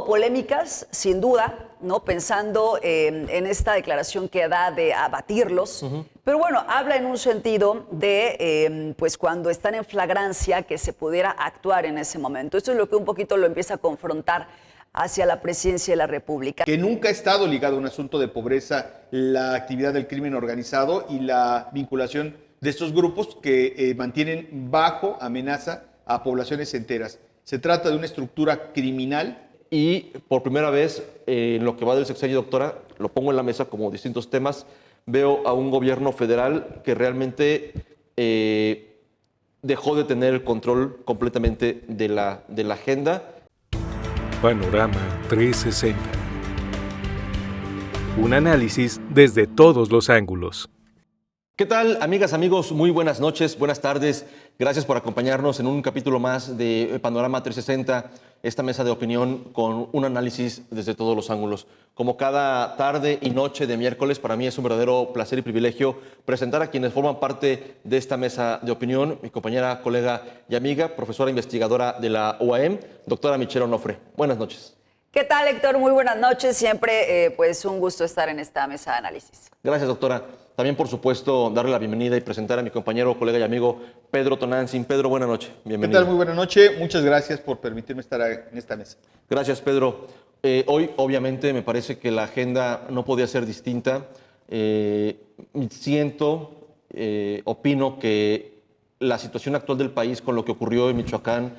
Hubo polémicas, sin duda, ¿no? Pensando en esta declaración que da de abatirlos, pero bueno, habla en un sentido de, pues cuando están en flagrancia, que se pudiera actuar en ese momento. Esto es lo que un poquito lo empieza a confrontar hacia la presidencia de la República. Que nunca ha estado ligado a un asunto de pobreza la actividad del crimen organizado y la vinculación de estos grupos que mantienen bajo amenaza a poblaciones enteras. Se trata de una estructura criminal. Y por primera vez, en lo que va del sexenio, doctora, lo pongo en la mesa como distintos temas, veo a un gobierno federal que realmente dejó de tener el control completamente de la agenda. Panorama 360. Un análisis desde todos los ángulos. ¿Qué tal, amigas, amigos? Muy buenas noches, buenas tardes. Gracias por acompañarnos en un capítulo más de Panorama 360, esta mesa de opinión con un análisis desde todos los ángulos. Como cada tarde y noche de miércoles, para mí es un verdadero placer y privilegio presentar a quienes forman parte de esta mesa de opinión, mi compañera, colega y amiga, profesora investigadora de la UAM, doctora Michelle Onofre. Buenas noches. ¿Qué tal, Héctor? Muy buenas noches. Siempre pues un gusto estar en esta mesa de análisis. Gracias, doctora. También, por supuesto, darle la bienvenida y presentar a mi compañero, colega y amigo Pedro Tonantzin. Pedro, buenas noches. Bienvenido. ¿Qué tal? Muy buena noche. Muchas gracias por permitirme estar en esta mesa. Gracias, Pedro. Hoy, obviamente, me parece que la agenda no podía ser distinta. Opino que la situación actual del país, con lo que ocurrió en Michoacán,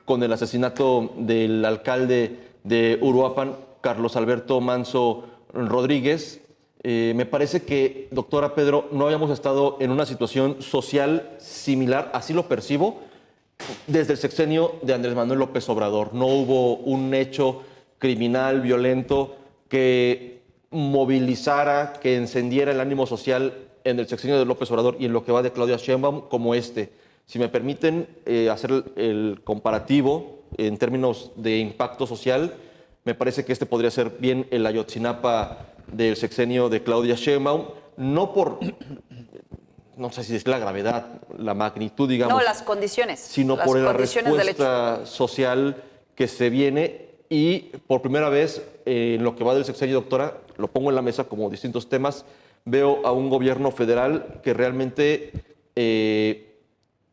con el asesinato del alcalde de Uruapan, Carlos Alberto Manso Rodríguez, me parece que, doctora Pedro, no habíamos estado en una situación social similar, así lo percibo, desde el sexenio de Andrés Manuel López Obrador. No hubo un hecho criminal, violento, que movilizara, que encendiera el ánimo social en el sexenio de López Obrador y en lo que va de Claudia Sheinbaum como este. Si me permiten hacer el comparativo en términos de impacto social, me parece que este podría ser bien el Ayotzinapa del sexenio de Claudia Sheinbaum, no sé si es la gravedad, la magnitud, digamos. No, las condiciones. Sino por la respuesta social que se viene y por primera vez en lo que va del sexenio, doctora, lo pongo en la mesa como distintos temas, veo a un gobierno federal que realmente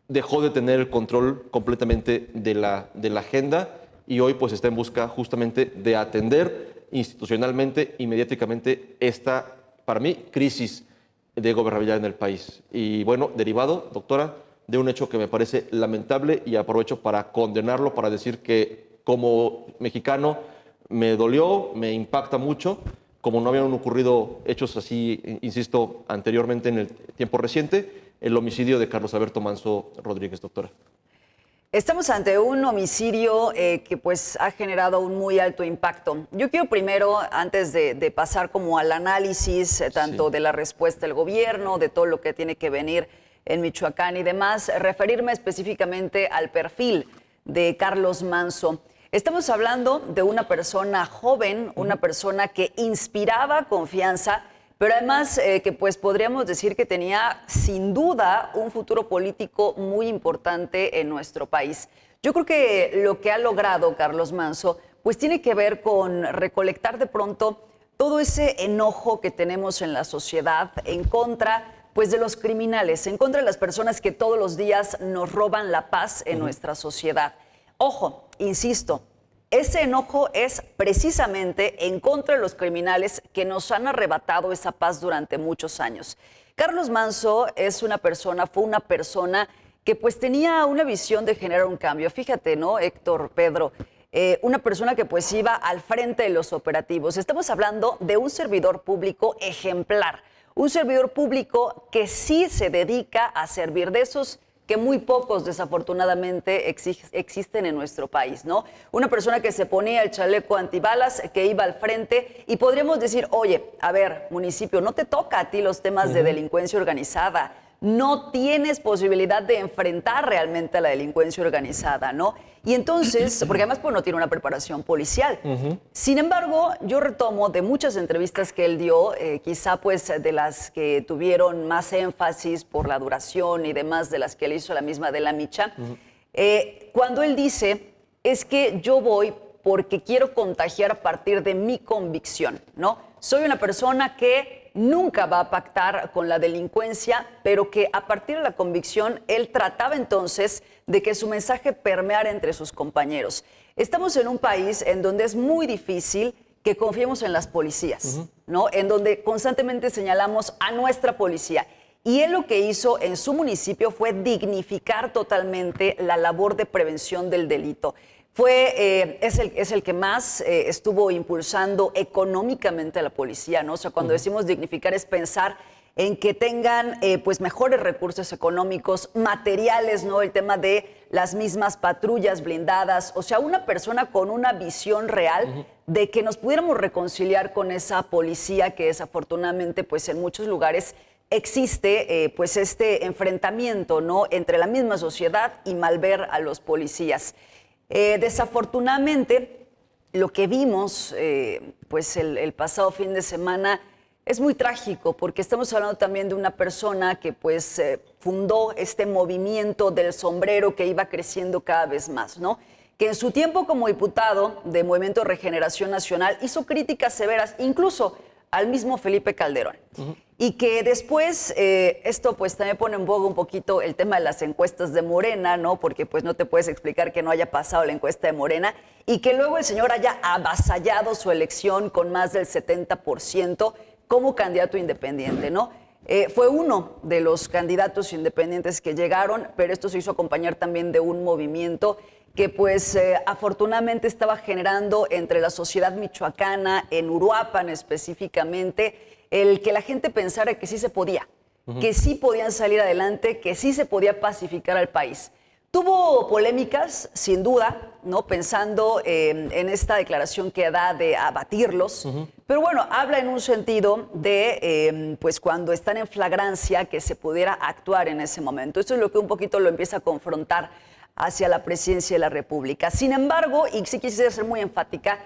dejó de tener el control completamente de la agenda y hoy pues está en busca justamente de atender institucionalmente y mediáticamente esta, para mí, crisis de gobernabilidad en el país. Y bueno, derivado, doctora, de un hecho que me parece lamentable y aprovecho para condenarlo, para decir que como mexicano me dolió, me impacta mucho, como no habían ocurrido hechos así, insisto, anteriormente en el tiempo reciente, el homicidio de Carlos Alberto Manso Rodríguez, doctora. Estamos ante un homicidio que pues ha generado un muy alto impacto. Yo quiero primero, antes de pasar como al análisis tanto de la respuesta del gobierno, de todo lo que tiene que venir en Michoacán y demás, referirme específicamente al perfil de Carlos Manso. Estamos hablando de una persona joven, una persona que inspiraba confianza, pero además que pues podríamos decir que tenía sin duda un futuro político muy importante en nuestro país. Yo creo que lo que ha logrado Carlos Manso pues tiene que ver con recolectar de pronto todo ese enojo que tenemos en la sociedad en contra pues de los criminales, en contra de las personas que todos los días nos roban la paz en nuestra sociedad. Ojo, insisto, ese enojo es precisamente en contra de los criminales que nos han arrebatado esa paz durante muchos años. Carlos Manso fue una persona que pues tenía una visión de generar un cambio. Fíjate, ¿no, Héctor, Pedro? Una persona que pues iba al frente de los operativos. Estamos hablando de un servidor público ejemplar, un servidor público que sí se dedica a servir, de esos que muy pocos desafortunadamente existen en nuestro país, ¿no? Una persona que se ponía el chaleco antibalas, que iba al frente y podríamos decir, oye, a ver, municipio, no te toca a ti los temas de delincuencia organizada, no tienes posibilidad de enfrentar realmente a la delincuencia organizada, ¿no? Y entonces, porque además pues, no tiene una preparación policial. Sin embargo, yo retomo de muchas entrevistas que él dio, quizá pues de las que tuvieron más énfasis por la duración y demás de las que él hizo la misma de la Micha, cuando él dice, es que yo voy porque quiero contagiar a partir de mi convicción, ¿no? Soy una persona que nunca va a pactar con la delincuencia, pero que a partir de la convicción, él trataba entonces de que su mensaje permeara entre sus compañeros. Estamos en un país en donde es muy difícil que confiemos en las policías, ¿no? En donde constantemente señalamos a nuestra policía. Y él lo que hizo en su municipio fue dignificar totalmente la labor de prevención del delito. Es el que más estuvo impulsando económicamente a la policía, ¿no? O sea, cuando decimos dignificar es pensar en que tengan pues mejores recursos económicos, materiales, ¿no? El tema de las mismas patrullas blindadas, o sea, una persona con una visión real de que nos pudiéramos reconciliar con esa policía que desafortunadamente pues en muchos lugares existe pues este enfrentamiento, ¿no? Entre la misma sociedad y malver a los policías. Desafortunadamente, lo que vimos pues el pasado fin de semana es muy trágico, porque estamos hablando también de una persona que pues fundó este movimiento del sombrero que iba creciendo cada vez más, ¿no? Que en su tiempo como diputado de Movimiento Regeneración Nacional hizo críticas severas, incluso al mismo Felipe Calderón. Y que después, esto pues también pone en boga un poquito el tema de las encuestas de Morena, ¿no? Porque pues no te puedes explicar que no haya pasado la encuesta de Morena y que luego el señor haya avasallado su elección con más del 70% como candidato independiente, ¿no? Fue uno de los candidatos independientes que llegaron, pero esto se hizo acompañar también de un movimiento que pues afortunadamente estaba generando entre la sociedad michoacana, en Uruapan específicamente, el que la gente pensara que sí se podía, que sí podían salir adelante, que sí se podía pacificar al país. Tuvo polémicas, sin duda, ¿no? Pensando en esta declaración que da de abatirlos, pero bueno, habla en un sentido de, pues cuando están en flagrancia, que se pudiera actuar en ese momento. Esto es lo que un poquito lo empieza a confrontar hacia la presidencia de la República. Sin embargo, y sí quisiera ser muy enfática,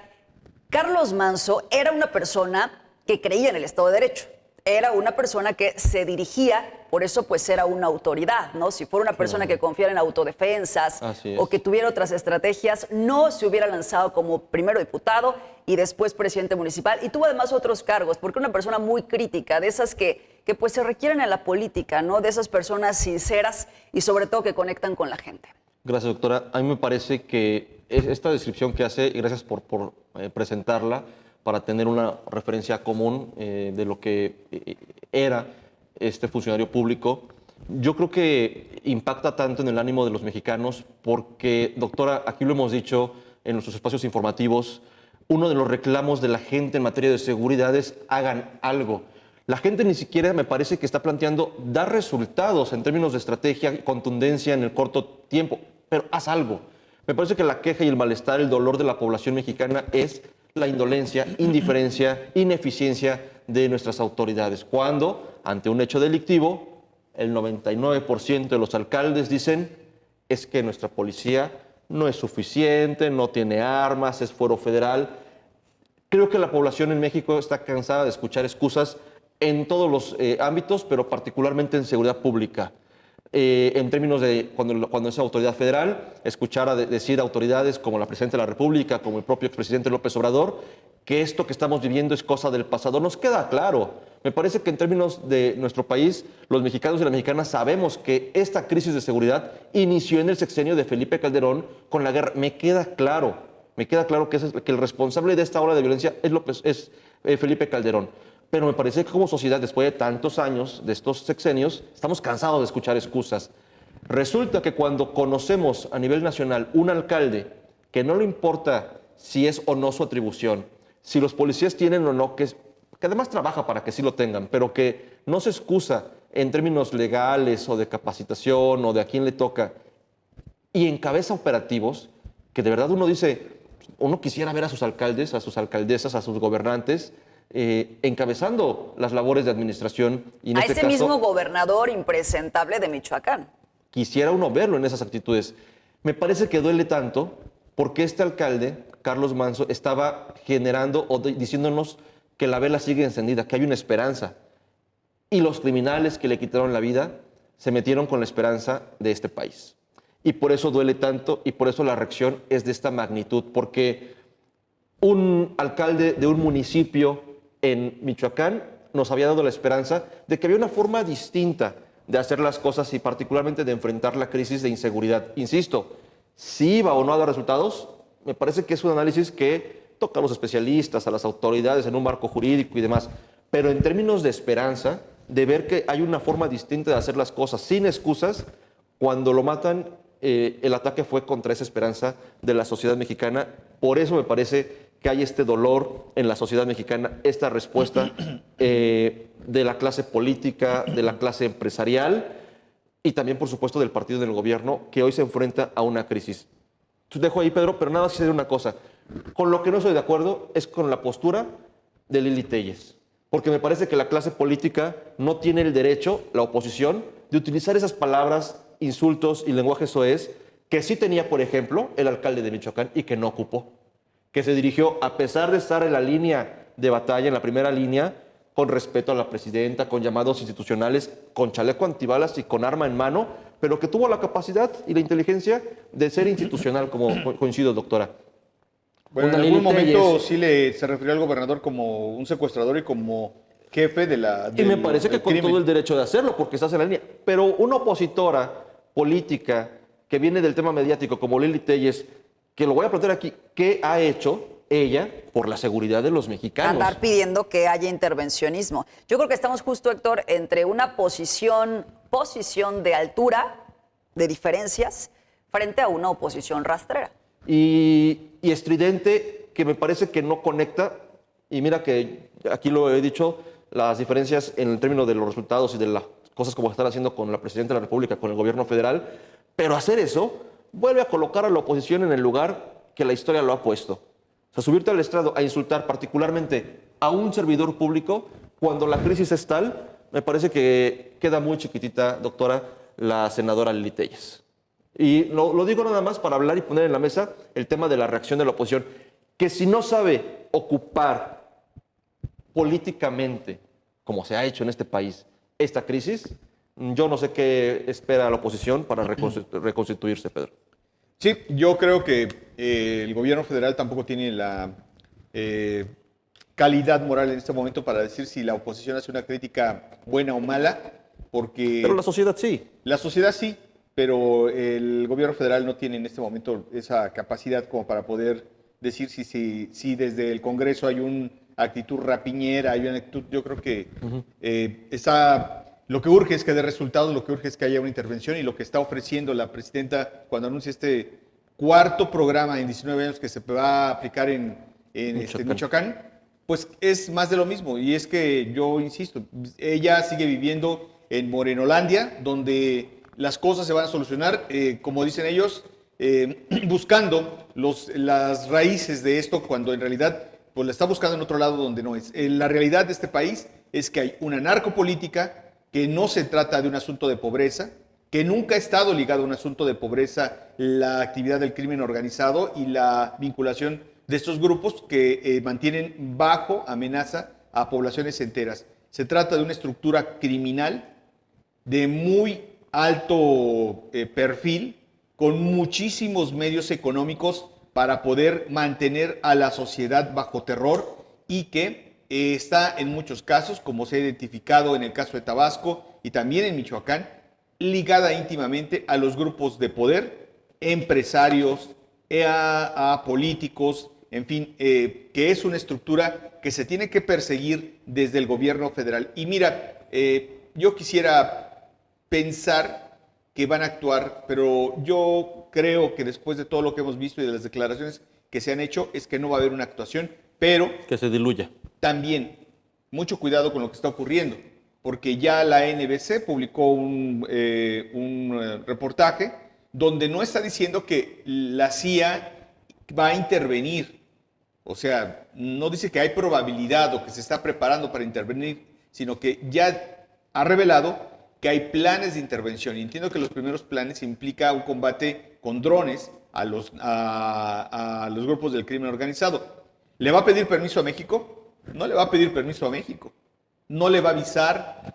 Carlos Manzo era una persona que creía en el Estado de Derecho. Era una persona que se dirigía, por eso pues era una autoridad, ¿no? Si fuera una persona que confiara en autodefensas o que tuviera otras estrategias, no se hubiera lanzado como primero diputado y después presidente municipal. Y tuvo además otros cargos, porque era una persona muy crítica, de esas que pues se requieren en la política, ¿no? De esas personas sinceras y sobre todo que conectan con la gente. Gracias, doctora. A mí me parece que esta descripción que hace, y gracias por presentarla, para tener una referencia común de lo que era este funcionario público, yo creo que impacta tanto en el ánimo de los mexicanos porque, doctora, aquí lo hemos dicho en nuestros espacios informativos, uno de los reclamos de la gente en materia de seguridad es hagan algo. La gente ni siquiera me parece que está planteando dar resultados en términos de estrategia y contundencia en el corto tiempo, pero haz algo. Me parece que la queja y el malestar, el dolor de la población mexicana es la indolencia, indiferencia, ineficiencia de nuestras autoridades. Cuando, ante un hecho delictivo, el 99% de los alcaldes dicen es que nuestra policía no es suficiente, no tiene armas, es fuero federal. Creo que la población en México está cansada de escuchar excusas en todos los ámbitos, pero particularmente en seguridad pública. En términos de cuando es autoridad federal, escuchar decir a autoridades como la Presidenta de la República, como el propio expresidente López Obrador, que esto que estamos viviendo es cosa del pasado. Nos queda claro. Me parece que en términos de nuestro país, los mexicanos y las mexicanas sabemos que esta crisis de seguridad inició en el sexenio de Felipe Calderón con la guerra. Me queda claro que el responsable de esta ola de violencia es Felipe Calderón. Pero me parece que como sociedad, después de tantos años de estos sexenios, estamos cansados de escuchar excusas. Resulta que cuando conocemos a nivel nacional un alcalde que no le importa si es o no su atribución, si los policías tienen o no, que además trabaja para que sí lo tengan, pero que no se excusa en términos legales o de capacitación o de a quién le toca, y encabeza operativos que de verdad uno dice, uno quisiera ver a sus alcaldes, a sus alcaldesas, a sus gobernantes, encabezando las labores de administración. Y en a este ese caso, mismo gobernador impresentable de Michoacán. Quisiera uno verlo en esas actitudes. Me parece que duele tanto porque este alcalde, Carlos Manzo, estaba generando o diciéndonos que la vela sigue encendida, que hay una esperanza. Y los criminales que le quitaron la vida se metieron con la esperanza de este país. Y por eso duele tanto y por eso la reacción es de esta magnitud, porque alcalde de un municipio en Michoacán nos había dado la esperanza de que había una forma distinta de hacer las cosas y particularmente de enfrentar la crisis de inseguridad. Insisto, si iba o no a dar resultados, me parece que es un análisis que toca a los especialistas, a las autoridades en un marco jurídico y demás. Pero en términos de esperanza, de ver que hay una forma distinta de hacer las cosas sin excusas, cuando lo matan, el ataque fue contra esa esperanza de la sociedad mexicana. Por eso me parece que hay este dolor en la sociedad mexicana, esta respuesta de la clase política, de la clase empresarial y también, por supuesto, del partido del gobierno que hoy se enfrenta a una crisis. Te dejo ahí, Pedro, pero nada más decir una cosa. Con lo que no estoy de acuerdo es con la postura de Lili Téllez, porque me parece que la clase política no tiene el derecho, la oposición, de utilizar esas palabras, insultos y lenguaje soez que sí tenía, por ejemplo, el alcalde de Michoacán y que no ocupó, que se dirigió, a pesar de estar en la línea de batalla, en la primera línea, con respeto a la presidenta, con llamados institucionales, con chaleco antibalas y con arma en mano, pero que tuvo la capacidad y la inteligencia de ser institucional, como coincido, doctora. Bueno, en algún momento sí se refirió al gobernador como un secuestrador y como jefe de la... Y me parece que con todo el derecho de hacerlo, porque estás en la línea. Pero una opositora política que viene del tema mediático, como Lili Téllez, que lo voy a plantear aquí, ¿qué ha hecho ella por la seguridad de los mexicanos? Andar pidiendo que haya intervencionismo. Yo creo que estamos justo, Héctor, entre una posición de altura, de diferencias, frente a una oposición rastrera. Y estridente, que me parece que no conecta, y mira que aquí lo he dicho, las diferencias en el término de los resultados y de las cosas como están haciendo con la Presidenta de la República, con el gobierno federal, pero hacer eso vuelve a colocar a la oposición en el lugar que la historia lo ha puesto. O sea, subirte al estrado a insultar particularmente a un servidor público cuando la crisis es tal, me parece que queda muy chiquitita, doctora, la senadora Lili Téllez. Y lo digo nada más para hablar y poner en la mesa el tema de la reacción de la oposición, que si no sabe ocupar políticamente, como se ha hecho en este país, esta crisis, yo no sé qué espera la oposición para reconstituirse, Pedro. Sí, yo creo que el gobierno federal tampoco tiene la calidad moral en este momento para decir si la oposición hace una crítica buena o mala, porque... Pero la sociedad sí. La sociedad sí, pero el gobierno federal no tiene en este momento esa capacidad como para poder decir si desde el Congreso hay una actitud rapiñera, hay una actitud, yo creo que lo que urge es que dé resultados, lo que urge es que haya una intervención y lo que está ofreciendo la presidenta cuando anuncia este cuarto programa en 19 años que se va a aplicar en Michoacán, pues es más de lo mismo. Y es que yo insisto, ella sigue viviendo en Morenolandia, donde las cosas se van a solucionar, como dicen ellos, buscando las raíces de esto, cuando en realidad pues la está buscando en otro lado donde no es. La realidad de este país es que hay una narcopolítica, que no se trata de un asunto de pobreza, que nunca ha estado ligado a un asunto de pobreza la actividad del crimen organizado y la vinculación de estos grupos que mantienen bajo amenaza a poblaciones enteras. Se trata de una estructura criminal de muy alto perfil, con muchísimos medios económicos para poder mantener a la sociedad bajo terror y que está en muchos casos, como se ha identificado en el caso de Tabasco y también en Michoacán, ligada íntimamente a los grupos de poder, empresarios, a políticos, en fin, que es una estructura que se tiene que perseguir desde el gobierno federal. Y mira, yo quisiera pensar que van a actuar, pero yo creo que después de todo lo que hemos visto y de las declaraciones que se han hecho, es que no va a haber una actuación, pero... Que se diluya. También, mucho cuidado con lo que está ocurriendo, porque ya la NBC publicó un reportaje donde no está diciendo que la CIA va a intervenir. O sea, no dice que hay probabilidad o que se está preparando para intervenir, sino que ya ha revelado que hay planes de intervención. Y entiendo que los primeros planes implica un combate con drones a los grupos del crimen organizado. ¿Le va a pedir permiso a México? No le va a pedir permiso a México. No le va a avisar,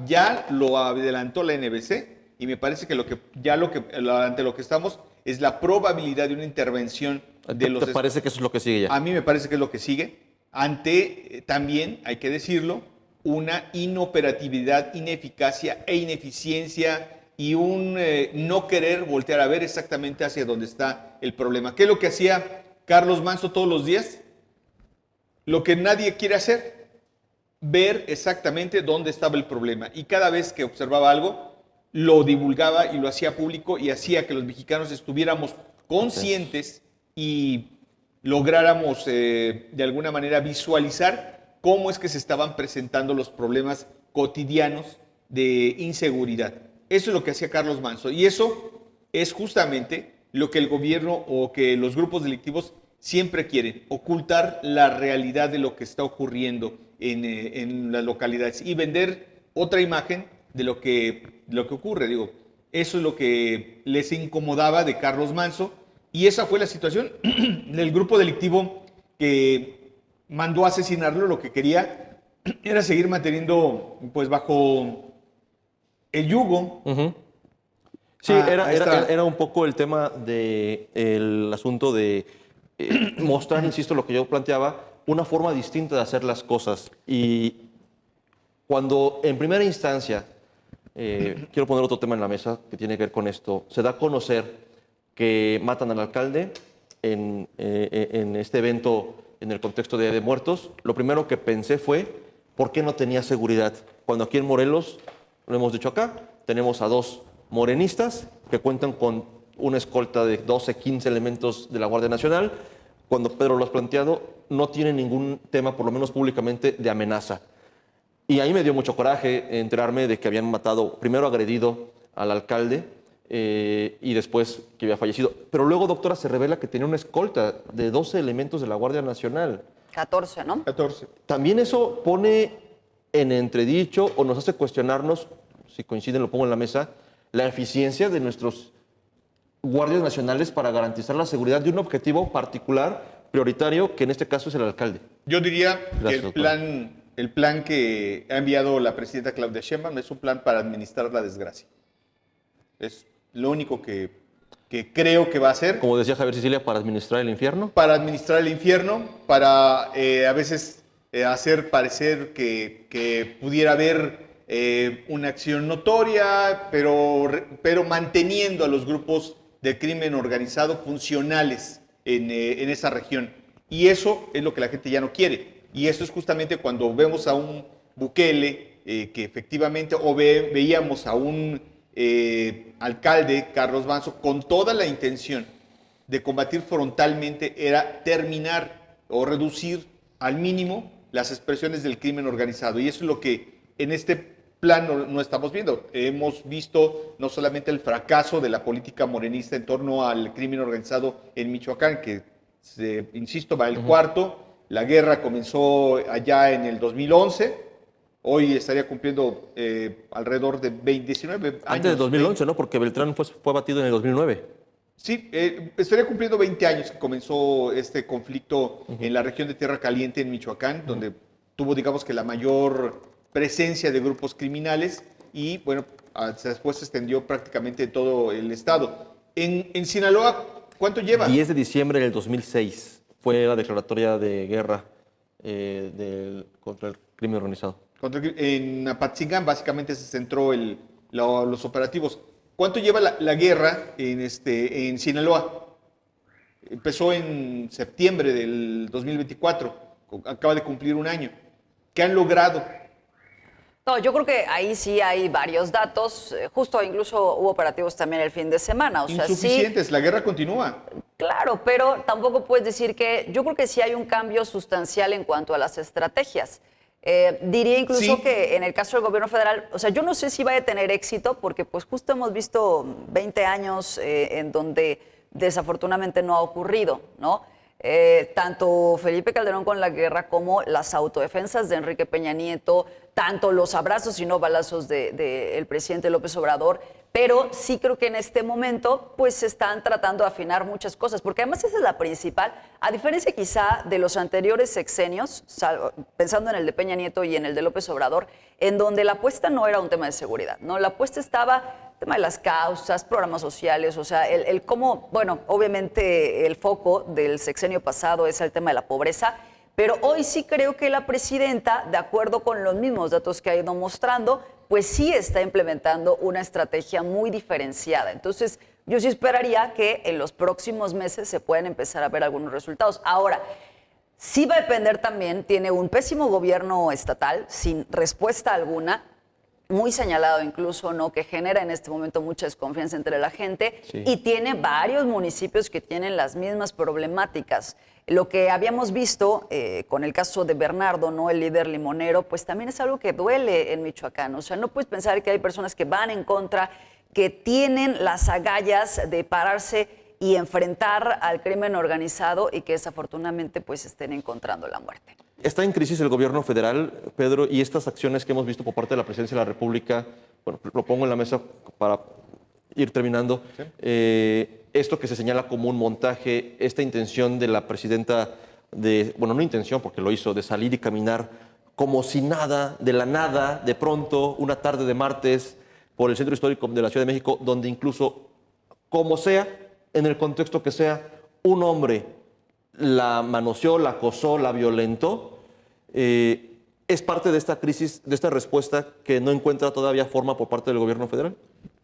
ya lo adelantó la NBC y me parece que ante lo que estamos es la probabilidad de una intervención ¿Te parece que eso es lo que sigue ya? A mí me parece que es lo que sigue. Ante, también, hay que decirlo, una inoperatividad, ineficacia e ineficiencia y un no querer voltear a ver exactamente hacia dónde está el problema. ¿Qué es lo que hacía Carlos Manso todos los días? Lo que nadie quiere hacer, ver exactamente dónde estaba el problema. Y cada vez que observaba algo, lo divulgaba y lo hacía público y hacía que los mexicanos estuviéramos conscientes y lográramos de alguna manera visualizar cómo es que se estaban presentando los problemas cotidianos de inseguridad. Eso es lo que hacía Carlos Manso y eso es justamente lo que el gobierno o que los grupos delictivos siempre quieren, ocultar la realidad de lo que está ocurriendo en las localidades y vender otra imagen de lo que ocurre. Digo, eso es lo que les incomodaba de Carlos Manso y esa fue la situación del grupo delictivo que mandó a asesinarlo. Lo que quería era seguir manteniendo pues bajo el yugo. Sí, era un poco el tema del asunto de mostrar, insisto, lo que yo planteaba, una forma distinta de hacer las cosas. Y cuando en primera instancia, quiero poner otro tema en la mesa que tiene que ver con esto, se da a conocer que matan al alcalde en este evento en el contexto de Día de Muertos, lo primero que pensé fue, ¿por qué no tenía seguridad? Cuando aquí en Morelos, lo hemos dicho acá, tenemos a 2 morenistas que cuentan con una escolta de 12, 15 elementos de la Guardia Nacional. Cuando Pedro lo has planteado, no tiene ningún tema, por lo menos públicamente, de amenaza. Y ahí me dio mucho coraje enterarme de que habían matado, primero agredido al alcalde y después que había fallecido. Pero luego, doctora, se revela que tenía una escolta de 12 elementos de la Guardia Nacional. 14, ¿no? 14. También eso pone en entredicho o nos hace cuestionarnos, si coinciden lo pongo en la mesa, la eficiencia de nuestros guardias nacionales para garantizar la seguridad de un objetivo particular, prioritario, que en este caso es el alcalde. Yo diría Gracias, que el plan que ha enviado la presidenta Claudia Sheinbaum es un plan para administrar la desgracia. Es lo único que creo que va a hacer. Como decía Javier Sicilia, para administrar el infierno. Para administrar el infierno, para a veces hacer parecer que pudiera haber una acción notoria, pero manteniendo a los grupos de crimen organizado funcionales en esa región. Y eso es lo que la gente ya no quiere. Y eso es justamente cuando vemos a un Bukele que efectivamente, o veíamos a un alcalde, Carlos Manso, con toda la intención de combatir frontalmente, era terminar o reducir al mínimo las expresiones del crimen organizado. Y eso es lo que en este plan no estamos viendo. Hemos visto no solamente el fracaso de la política morenista en torno al crimen organizado en Michoacán, que, insisto, va el cuarto. La guerra comenzó allá en el 2011. Hoy estaría cumpliendo alrededor de 19 años. Antes del 2011, ¿no? Porque Beltrán fue batido en el 2009. Sí, estaría cumpliendo 20 años que comenzó este conflicto en la región de Tierra Caliente, en Michoacán, donde tuvo, digamos que, la mayor presencia de grupos criminales y, bueno, después se extendió prácticamente en todo el estado. En Sinaloa, ¿cuánto lleva? 10 de diciembre del 2006 fue la declaratoria de guerra contra el crimen organizado. En Apatzingán básicamente se centró los operativos. ¿Cuánto lleva la guerra en Sinaloa? Empezó en septiembre del 2024, acaba de cumplir un año. ¿Qué han logrado? No, yo creo que ahí sí hay varios datos. Justo incluso hubo operativos también el fin de semana. O sea, insuficientes, sí, la guerra continúa. Claro, pero tampoco puedes decir que... Yo creo que sí hay un cambio sustancial en cuanto a las estrategias. Diría incluso que en el caso del gobierno federal, o sea, yo no sé si va a tener éxito porque pues justo hemos visto 20 años en donde desafortunadamente no ha ocurrido, ¿no? Tanto Felipe Calderón con la guerra como las autodefensas de Enrique Peña Nieto, tanto los abrazos y no balazos del presidente López Obrador, pero sí creo que en este momento pues se están tratando de afinar muchas cosas, porque además esa es la principal, a diferencia quizá de los anteriores sexenios, pensando en el de Peña Nieto y en el de López Obrador, en donde la apuesta no era un tema de seguridad, ¿no? La apuesta estaba tema de las causas, programas sociales, o sea, el cómo, bueno, obviamente el foco del sexenio pasado es el tema de la pobreza, pero hoy sí creo que la presidenta, de acuerdo con los mismos datos que ha ido mostrando, pues sí está implementando una estrategia muy diferenciada. Entonces, yo sí esperaría que en los próximos meses se puedan empezar a ver algunos resultados. Ahora, sí va a depender también, tiene un pésimo gobierno estatal, sin respuesta alguna, muy señalado incluso, ¿no? Que genera en este momento mucha desconfianza entre la gente, sí. Y tiene varios municipios que tienen las mismas problemáticas. Lo que habíamos visto con el caso de Bernardo, ¿no? El líder limonero, pues también es algo que duele en Michoacán. O sea, no puedes pensar que hay personas que van en contra, que tienen las agallas de pararse y enfrentar al crimen organizado y que desafortunadamente pues estén encontrando la muerte. Está en crisis el gobierno federal, Pedro, y estas acciones que hemos visto por parte de la Presidencia de la República, bueno, lo pongo en la mesa para ir terminando. Sí. Esto que se señala como un montaje, esta intención de la presidenta de, bueno, no intención porque lo hizo, de salir y caminar como si nada, de la nada, de pronto, una tarde de martes, por el centro histórico de la Ciudad de México, donde incluso, como sea, en el contexto que sea, un hombre la manoseó, la acosó, la violentó, es parte de esta crisis, de esta respuesta que no encuentra todavía forma por parte del gobierno federal.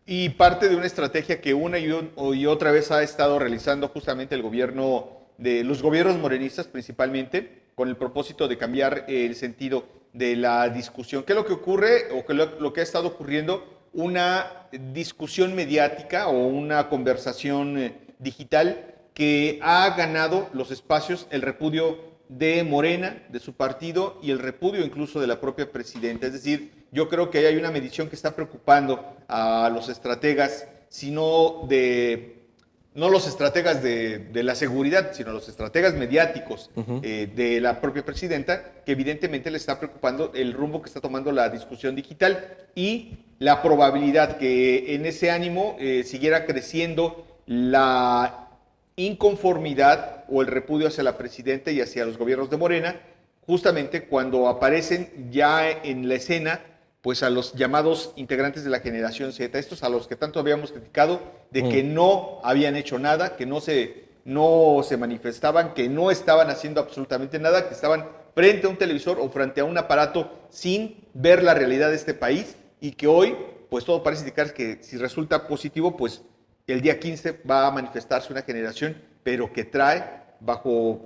Y parte de una estrategia que una y otra vez ha estado realizando justamente el gobierno, de los gobiernos morenistas principalmente, con el propósito de cambiar el sentido de la discusión. ¿Qué es lo que ocurre o qué es lo que ha estado ocurriendo? Una discusión mediática o una conversación digital que ha ganado los espacios, el repudio de Morena, de su partido, y el repudio incluso de la propia presidenta. Es decir, yo creo que hay una medición que está preocupando a los estrategas, no los estrategas de la seguridad, sino los estrategas mediáticos de la propia presidenta, que evidentemente le está preocupando el rumbo que está tomando la discusión digital y la probabilidad que en ese ánimo siguiera creciendo la inconformidad o el repudio hacia la presidenta y hacia los gobiernos de Morena, justamente cuando aparecen ya en la escena pues a los llamados integrantes de la generación Z, estos a los que tanto habíamos criticado de que no habían hecho nada, que no se manifestaban, que no estaban haciendo absolutamente nada, que estaban frente a un televisor o frente a un aparato sin ver la realidad de este país, y que hoy pues todo parece indicar que si resulta positivo, pues el día 15 va a manifestarse una generación, pero que trae bajo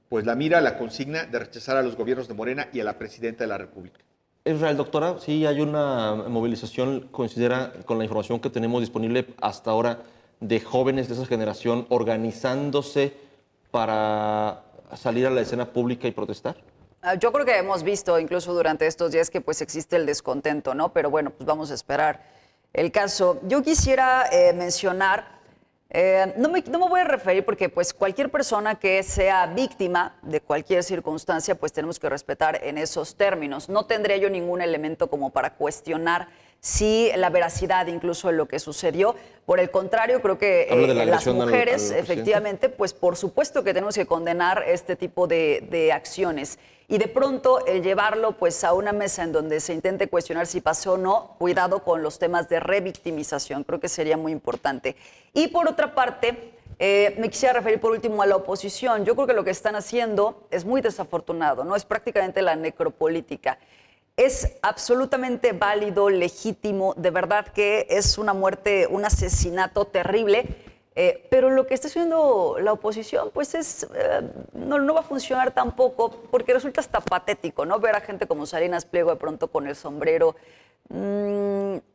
pues la mira, la consigna de rechazar a los gobiernos de Morena y a la presidenta de la República. Israel, doctora, sí hay una movilización, considera, con la información que tenemos disponible hasta ahora, de jóvenes de esa generación organizándose para salir a la escena pública y protestar. Yo creo que hemos visto incluso durante estos días que pues existe el descontento, ¿no? Pero bueno, pues vamos a esperar el caso. Yo quisiera mencionar, no me voy a referir porque pues cualquier persona que sea víctima de cualquier circunstancia, pues tenemos que respetar en esos términos. No tendría yo ningún elemento como para cuestionar si la veracidad incluso de lo que sucedió. Por el contrario, creo que las mujeres, efectivamente, pues por supuesto que tenemos que condenar este tipo de acciones. Y de pronto el llevarlo pues a una mesa en donde se intente cuestionar si pasó o no, cuidado con los temas de revictimización, creo que sería muy importante. Y por otra parte, me quisiera referir por último a la oposición. Yo creo que lo que están haciendo es muy desafortunado, ¿no? Es prácticamente la necropolítica. Es absolutamente válido, legítimo, de verdad que es una muerte, un asesinato terrible, pero lo que está haciendo la oposición pues no va a funcionar tampoco, porque resulta hasta patético, ¿no? Ver a gente como Salinas Pliego de pronto con el sombrero.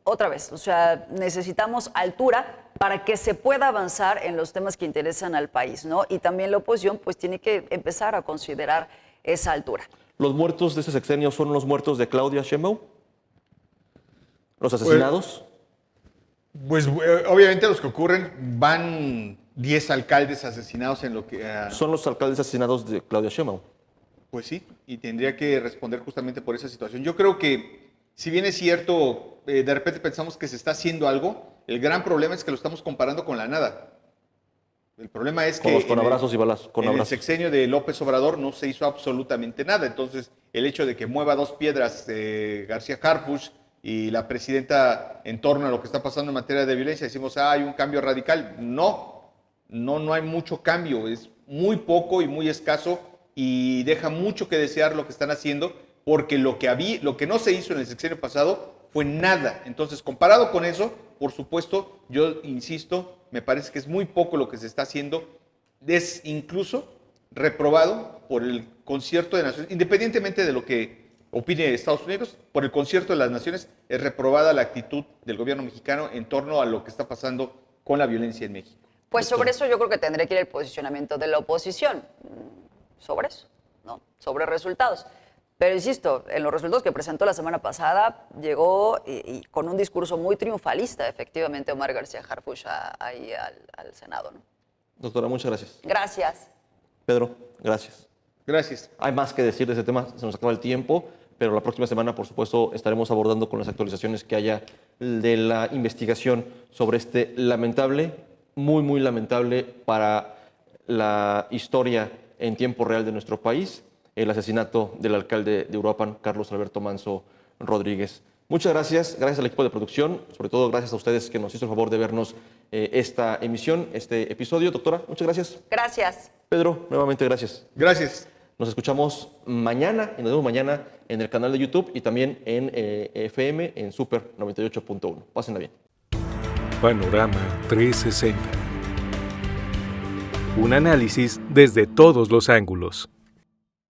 Otra vez, o sea, necesitamos altura para que se pueda avanzar en los temas que interesan al país, ¿no? Y también la oposición pues tiene que empezar a considerar esa altura. ¿Los muertos de ese sexenio son los muertos de Claudia Sheinbaum? ¿Los asesinados? Pues obviamente los que ocurren, van 10 alcaldes asesinados en lo que... ¿Son los alcaldes asesinados de Claudia Sheinbaum? Pues sí, y tendría que responder justamente por esa situación. Yo creo que, si bien es cierto, de repente pensamos que se está haciendo algo, el gran problema es que lo estamos comparando con la nada. El problema es que con abrazos y balazos. En el sexenio de López Obrador no se hizo absolutamente nada. Entonces, el hecho de que mueva dos piedras García Harfuch y la presidenta en torno a lo que está pasando en materia de violencia, decimos, hay un cambio radical. No hay mucho cambio, es muy poco y muy escaso y deja mucho que desear lo que están haciendo, porque lo que no se hizo en el sexenio pasado fue nada. Entonces, comparado con eso, por supuesto, yo insisto, me parece que es muy poco lo que se está haciendo, es incluso reprobado por el Concierto de Naciones, independientemente de lo que opine Estados Unidos, por el Concierto de las Naciones, es reprobada la actitud del gobierno mexicano en torno a lo que está pasando con la violencia en México. Pues sobre eso yo creo que tendría que ir el posicionamiento de la oposición, sobre eso, ¿no? Sobre resultados. Pero insisto, en los resultados que presentó la semana pasada, llegó y con un discurso muy triunfalista, efectivamente, Omar García Harfuch ahí al Senado, ¿no? Doctora, muchas gracias. Gracias. Pedro, gracias. Gracias. Hay más que decir de ese tema, se nos acaba el tiempo, pero la próxima semana, por supuesto, estaremos abordando con las actualizaciones que haya de la investigación sobre este lamentable, muy lamentable para la historia en tiempo real de nuestro país, el asesinato del alcalde de Uruapan, Carlos Alberto Manso Rodríguez. Muchas gracias al equipo de producción, sobre todo gracias a ustedes que nos hizo el favor de vernos esta emisión, este episodio. Doctora, muchas gracias. Gracias. Pedro, nuevamente gracias. Gracias. Nos escuchamos mañana y nos vemos mañana en el canal de YouTube y también en FM en Super 98.1. Pásenla bien. Panorama 360. Un análisis desde todos los ángulos.